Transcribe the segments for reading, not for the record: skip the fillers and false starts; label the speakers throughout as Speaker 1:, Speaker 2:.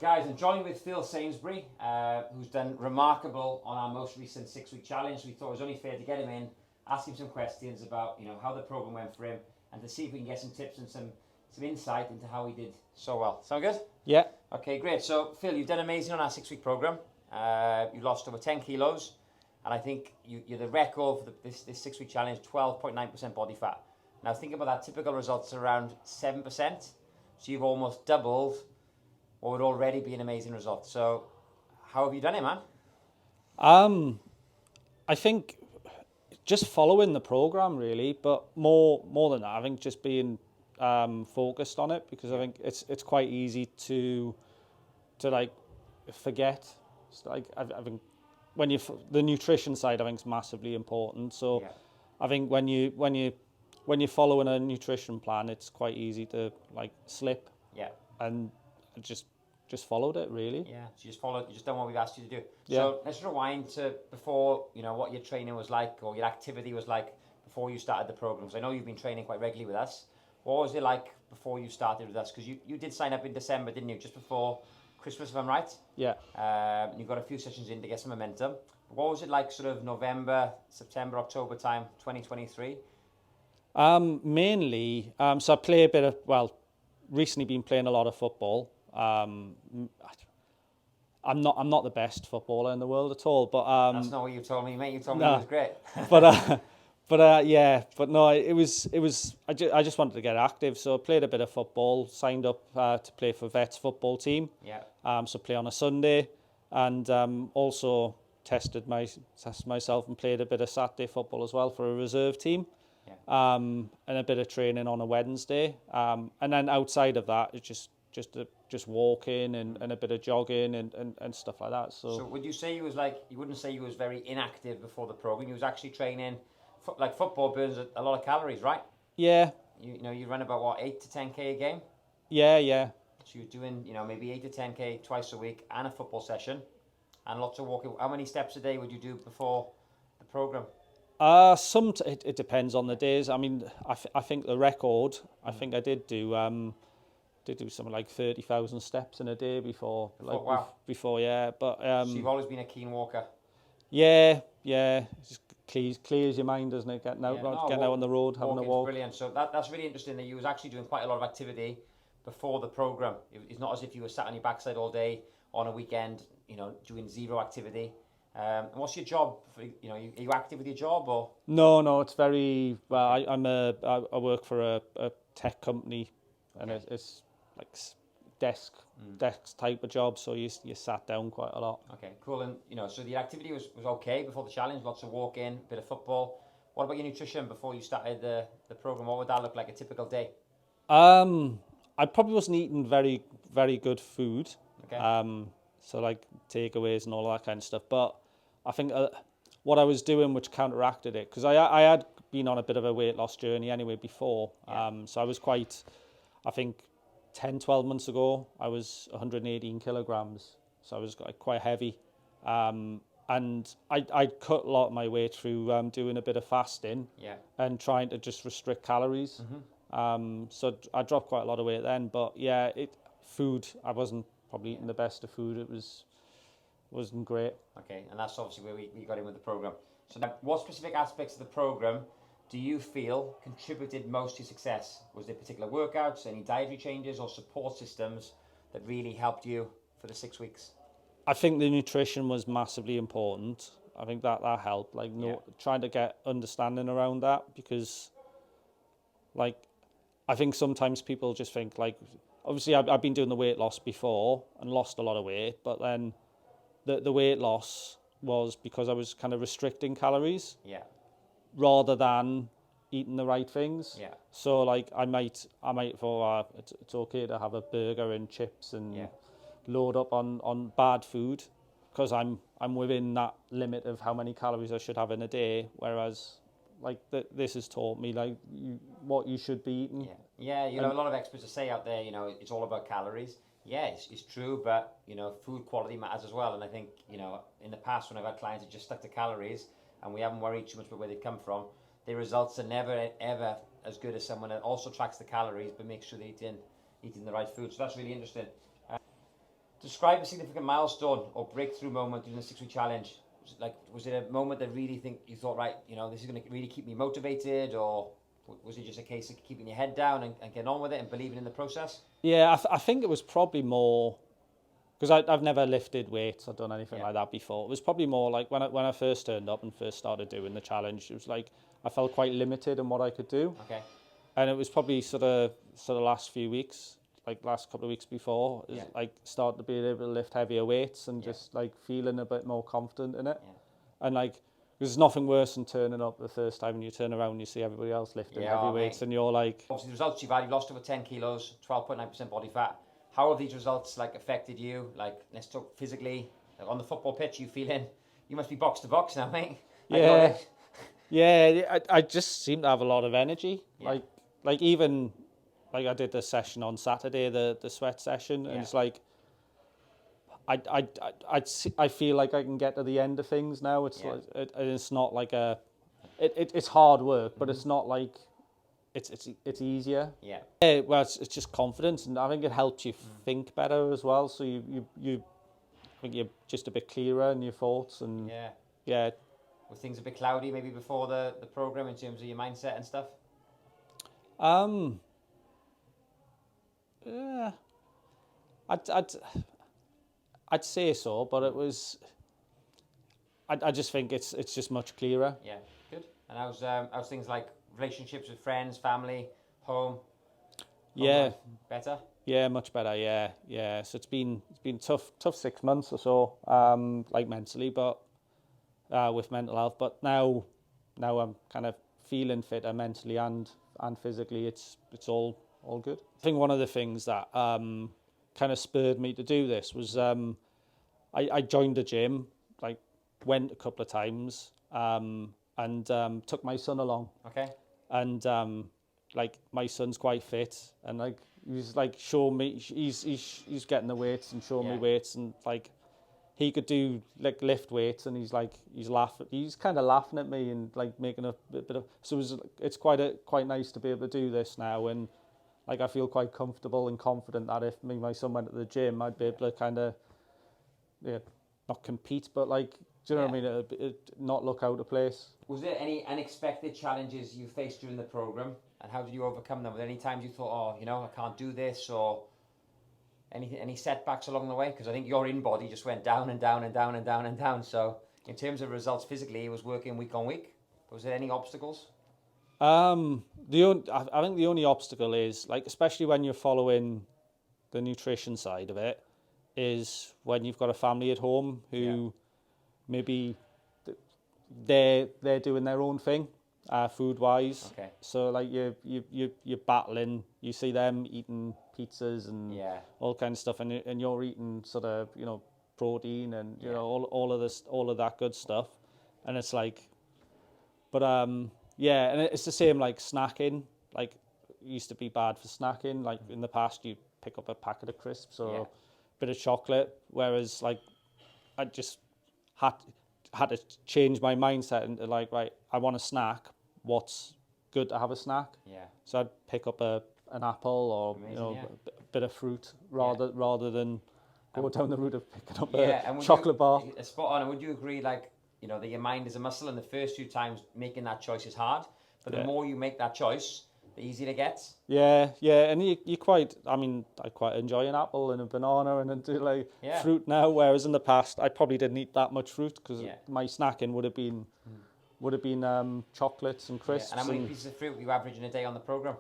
Speaker 1: guys, I'm joined with Phil Sainsbury, who's done remarkable on our most recent 6-week challenge. We thought it was only fair to get him in, ask him some questions about how the program went for him, and to see if we can get some tips and some insight into how he did so well. Sound good?
Speaker 2: Yeah.
Speaker 1: Okay, great. So Phil, you've done amazing on our 6-week program. You lost over 10 kilos, and I think you're the record for this 6-week challenge, 12.9% body fat. Now think about that. Typical results around 7%. So you've almost doubled what would already be an amazing result. So how have you done it, man?
Speaker 2: I think just following the program really, but more than that, I think just being focused on it, because I think it's quite easy to like forget. It's like I think when the nutrition side, I think is massively important. So I think when you're following a nutrition plan, it's quite easy to like slip.
Speaker 1: Yeah.
Speaker 2: And just followed it really.
Speaker 1: Yeah. So you just done what we've asked you to do.
Speaker 2: Yeah.
Speaker 1: So let's rewind to before, what your training was like or your activity was like before you started the programs. I know you've been training quite regularly with us. What was it like before you started with us? Because you did sign up in December, didn't you? Just before Christmas, if I'm right?
Speaker 2: Yeah.
Speaker 1: You got a few sessions in to get some momentum. What was it like sort of November, September, October time, 2023?
Speaker 2: Mainly, so I play a bit of, recently been playing a lot of football. I'm not the best footballer in the world at all, but
Speaker 1: that's not what you told me, mate. You told me it was great.
Speaker 2: but no, it was. I just wanted to get active, so I played a bit of football. Signed up to play for Vets football team.
Speaker 1: Yeah.
Speaker 2: So play on a Sunday, and also tested myself and played a bit of Saturday football as well for a reserve team.
Speaker 1: Yeah.
Speaker 2: And a bit of training on a Wednesday. And then outside of that, it's just walking and a bit of jogging and stuff like that. So
Speaker 1: would you say you wouldn't say you was very inactive before the program? You was actually training, like football burns a lot of calories, right?
Speaker 2: Yeah.
Speaker 1: You run about what, 8 to 10k a game?
Speaker 2: Yeah.
Speaker 1: So you're doing, maybe 8 to 10k twice a week and a football session and lots of walking. How many steps a day would you do before the program?
Speaker 2: It depends on the days. I mean, I think the record, I think I did do something like 30,000 steps in a day before.
Speaker 1: Wow.
Speaker 2: Before, yeah. But
Speaker 1: so you've always been a keen walker.
Speaker 2: Yeah. It just clears your mind, doesn't it? Getting out on the road, having a walk.
Speaker 1: Brilliant. So that's really interesting that you was actually doing quite a lot of activity before the program. It's not as if you were sat on your backside all day on a weekend, doing zero activity. What's your job? Are you active with your job or?
Speaker 2: No, it's very well. I work for a tech company, and it's like desk type of job. So you sat down quite a lot.
Speaker 1: Okay, cool. And so the activity was okay before the challenge. Lots of walking, bit of football. What about your nutrition before you started the program? What would that look like a typical day?
Speaker 2: I probably wasn't eating very, very good food.
Speaker 1: Okay.
Speaker 2: So like takeaways and all that kind of stuff. But I think what I was doing, which counteracted it, because I had been on a bit of a weight loss journey anyway before.
Speaker 1: Yeah.
Speaker 2: So I was I think 10, 12 months ago, I was 118 kilograms. So I was quite heavy. And I cut a lot of my weight through doing a bit of fasting.
Speaker 1: Yeah.
Speaker 2: And trying to just restrict calories.
Speaker 1: Mm-hmm.
Speaker 2: So I dropped quite a lot of weight then. But yeah, food, I wasn't probably eating the best of food. It wasn't great.
Speaker 1: Okay, and that's obviously where we got in with the program. So now, what specific aspects of the program do you feel contributed most to success? Was there particular workouts, any dietary changes or support systems that really helped you for the 6 weeks?
Speaker 2: I think the nutrition was massively important. I think that helped, trying to get understanding around that, because I think sometimes people just think obviously I've been doing the weight loss before and lost a lot of weight, but then the weight loss was because I was kind of restricting calories.
Speaker 1: Yeah.
Speaker 2: Rather than eating the right things.
Speaker 1: Yeah.
Speaker 2: So I might it's okay to have a burger and chips and load up on bad food, because I'm within that limit of how many calories I should have in a day, whereas this has taught me what you should be eating.
Speaker 1: Yeah, a lot of experts say out there, it's all about calories. Yeah, it's true, but food quality matters as well. And I think in the past when I've had clients that just stuck to calories and we haven't worried too much about where they come from, their results are never ever as good as someone that also tracks the calories but makes sure they're eating the right food. So that's really interesting. Describe a significant milestone or breakthrough moment during the 6 week challenge. Was it a moment that really think you thought, right, this is going to really keep me motivated, or was it just a case of keeping your head down and getting on with it and believing in the process?
Speaker 2: Yeah, I think it was probably more because I've never lifted weights or done anything like that before. It was probably more like when I first turned up and first started doing the challenge. It was like I felt quite limited in what I could do.
Speaker 1: Okay.
Speaker 2: And it was probably sort of last few weeks, like last couple of weeks before, is like starting to be able to lift heavier weights and just like feeling a bit more confident in it. Yeah. And like there's nothing worse than turning up the first time and you turn around and you see everybody else lifting heavy weights and you're like...
Speaker 1: Obviously the results you've had, you've lost over 10 kilos, 12.9% body fat. How have these results like affected you? Like, let's talk physically, like on the football pitch, you must be box to box now, mate.
Speaker 2: Yeah. Yeah, I just seem to have a lot of energy. Yeah. Like even like I did the session on Saturday, the sweat session, and it's like I feel like I can get to the end of things now. It's like it's not like it's hard work, but it's not like it's easier. Yeah. Well, it's just confidence, and I think it helps you think better as well. So you I think you're just a bit clearer in your thoughts, and yeah.
Speaker 1: Were things a bit cloudy maybe before the program in terms of your mindset and stuff?
Speaker 2: Yeah, I'd say so, but it was. I just think it's just much clearer.
Speaker 1: Yeah, good. And how's things like relationships with friends, family, home?
Speaker 2: Yeah,
Speaker 1: better.
Speaker 2: Yeah, much better. Yeah. So it's been tough 6 months or so, like mentally, but with mental health. But now I'm kind of feeling fitter mentally and physically. It's all good. I think one of the things that kind of spurred me to do this was I joined the gym, like went a couple of times, and took my son along.
Speaker 1: Okay.
Speaker 2: And like my son's quite fit, and like he was like showing me he's getting the weights and showing me weights, and like he could do like lift weights, and he's kind of laughing at me and like making a bit of, so it's quite nice to be able to do this now, and like I feel quite comfortable and confident that if me and my son went to the gym, I'd be able to kind of not compete, but like, do you know what I mean? It not look out of place.
Speaker 1: Was there any unexpected challenges you faced during the program, and how did you overcome them? Were there any times you thought, I can't do this, or any setbacks along the way? Because I think your in-body just went down and down and down and down and down. So in terms of results physically, it was working week on week. Was there any obstacles?
Speaker 2: I think the only obstacle is, like, especially when you're following the nutrition side of it, is when you've got a family at home who maybe they're doing their own thing, food wise. Okay. So like you're battling. You see them eating pizzas and all kinds of stuff, and you're eating sort of protein and all of that good stuff, and it's like, but and it's the same like snacking. Like it used to be bad for snacking. Like in the past, you pick up a packet of crisps or a bit of chocolate, whereas like I just had to change my mindset into like, right, I want a snack. What's good to have a snack? Yeah. So I'd pick up an apple or a bit of fruit rather than go down the route of picking up a chocolate bar.
Speaker 1: Spot on. And would you agree, like, that your mind is a muscle, and the first few times making that choice is hard, but the more you make that choice, the easier it gets. Yeah,
Speaker 2: and you quite, I mean, I quite enjoy an apple and a banana and do like fruit now, whereas in the past I probably didn't eat that much fruit because my snacking would have been chocolates and crisps.
Speaker 1: And how many pieces of fruit were you averaging a day on the program?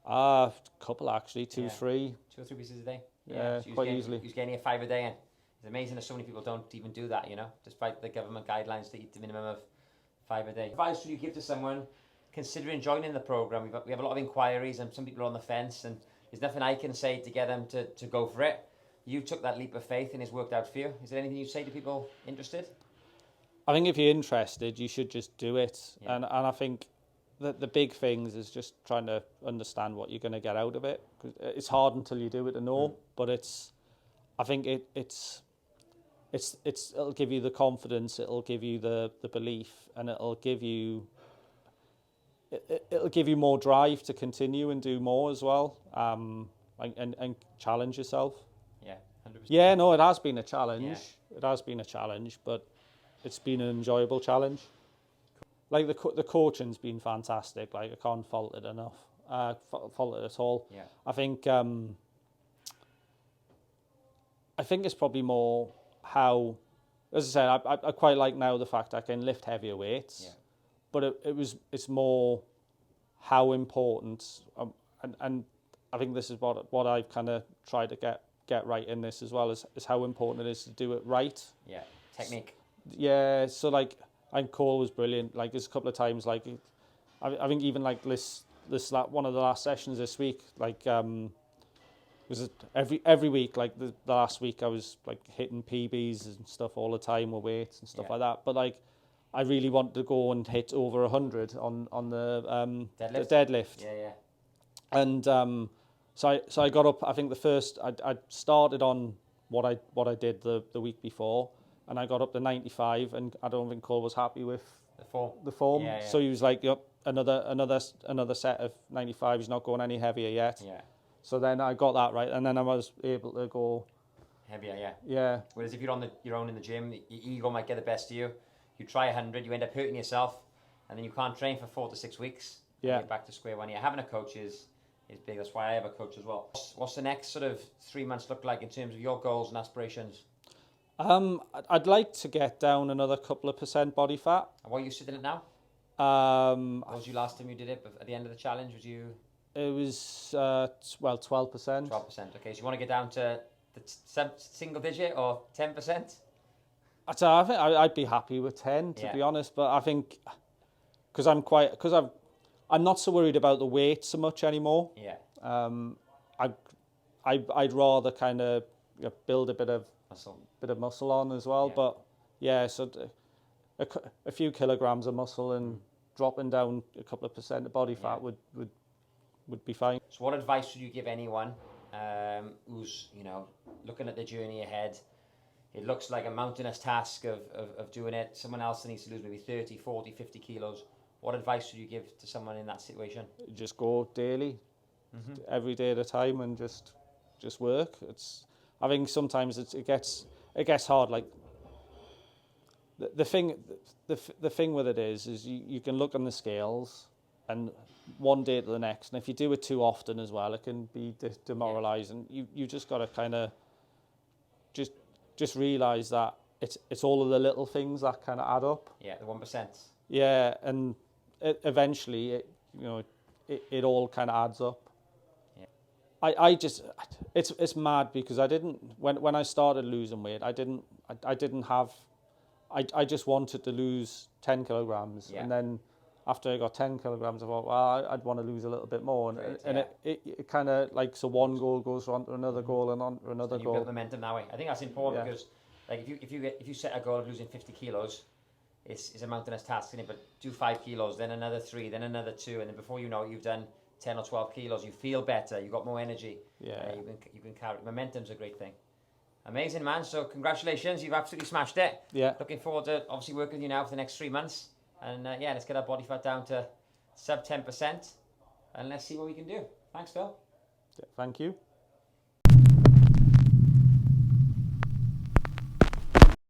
Speaker 2: A couple actually, 2, 3.
Speaker 1: 2 or 3 pieces a day.
Speaker 2: Yeah, so quite easily.
Speaker 1: You're getting a 5 a day in. It's amazing that so many people don't even do that, despite the government guidelines to eat the minimum of 5 a day. Advice would you give to someone considering joining the program? We have a lot of inquiries, and some people are on the fence, and there's nothing I can say to get them to go for it. You took that leap of faith and it's worked out for you. Is there anything you'd say to people interested?
Speaker 2: I think if you're interested, you should just do it. And I think that the big things is just trying to understand what you're going to get out of it. 'Cause it's hard until you do it to know, but I think it'll give you the confidence, it'll give you the belief, and it'll give you more drive to continue and do more as well, and challenge yourself.
Speaker 1: Yeah. 100%.
Speaker 2: Yeah, no, it has been a challenge.
Speaker 1: Yeah.
Speaker 2: It has been a challenge, but it's been an enjoyable challenge. Like the coaching's been fantastic. Like I can't fault it enough. Fault it at all.
Speaker 1: Yeah.
Speaker 2: I think it's probably more how, as I said, I quite like now the fact I can lift heavier weights.
Speaker 1: Yeah.
Speaker 2: But it's more how important, and I think this is what I've kind of tried to get right in this as well, is how important it is to do it right.
Speaker 1: Yeah. Technique.
Speaker 2: Yeah, so like I think Cole was brilliant. Like there's a couple of times, like I think even like this one of the last sessions this week, like was it every week, like the last week I was like hitting PBs and stuff all the time with weights and stuff like that. But like I really wanted to go and hit over 100 on the deadlift.
Speaker 1: Yeah, yeah.
Speaker 2: And so I got up. I think the first I started on what I did the week before, and I got up to 95, and I don't think Cole was happy with the form.
Speaker 1: Yeah, yeah.
Speaker 2: So he was like, "Yep, another set of 95. He's not going any heavier yet."
Speaker 1: Yeah.
Speaker 2: So then I got that right, and then I was able to go
Speaker 1: heavier. Yeah.
Speaker 2: Yeah.
Speaker 1: Whereas if you're on your own in the gym, your ego might get the best of you. You try 100, you end up hurting yourself, and then you can't train for 4 to 6 weeks.
Speaker 2: Yeah.
Speaker 1: You're back to square one. Yeah, having a coach is big. That's why I have a coach as well. What's the next sort of 3 months look like in terms of your goals and aspirations?
Speaker 2: I'd like to get down another couple of % body fat.
Speaker 1: And what are you sitting at now? What was you last time you did it? At the end of the challenge, was you?
Speaker 2: It was 12%.
Speaker 1: 12%. Okay, so you want to get down to the single digit or 10%?
Speaker 2: I think I'd be happy with 10 to be honest, but I think because I'm not so worried about the weight so much anymore.
Speaker 1: Yeah.
Speaker 2: I'd rather kind of build a bit of muscle on as well, but yeah, so a few kilograms of muscle and dropping down a couple of % of body fat would be fine.
Speaker 1: So what advice would you give anyone who's looking at the journey ahead? It looks like a mountainous task of doing it. Someone else needs to lose maybe 30, 40, 50 kilos. What advice would you give to someone in that situation?
Speaker 2: Just go daily, every day at a time, and just work. I think sometimes it gets hard. Like the thing with it is you can look on the scales and one day to the next, and if you do it too often as well, it can be demoralising. You just got to kind of just realise that it's all of the little things that kind of add up.
Speaker 1: Yeah, the 1%.
Speaker 2: Yeah, and eventually it all kind of adds up. Yeah. It's mad because I didn't when I started losing weight, I just wanted to lose 10 kilograms, and then after I got 10 kilograms, I thought, well, I'd want to lose a little bit more, and it kind of like, so one goal goes on to another goal and on to another goal.
Speaker 1: You build momentum that way. I think that's important because, like, if you set a goal of losing 50 kilos, it's a mountainous task, isn't it? But do 5 kilos, then another 3, then another 2, and then before you know it, you've done 10 or 12 kilos. You feel better. You've got more energy.
Speaker 2: Yeah.
Speaker 1: You can carry. Momentum's a great thing. Amazing, man. So congratulations. You've absolutely smashed it.
Speaker 2: Yeah.
Speaker 1: Looking forward to obviously working with you now for the next 3 months. And let's get our body fat down to sub 10%. And let's see what we can do. Thanks, Phil.
Speaker 2: Thank you.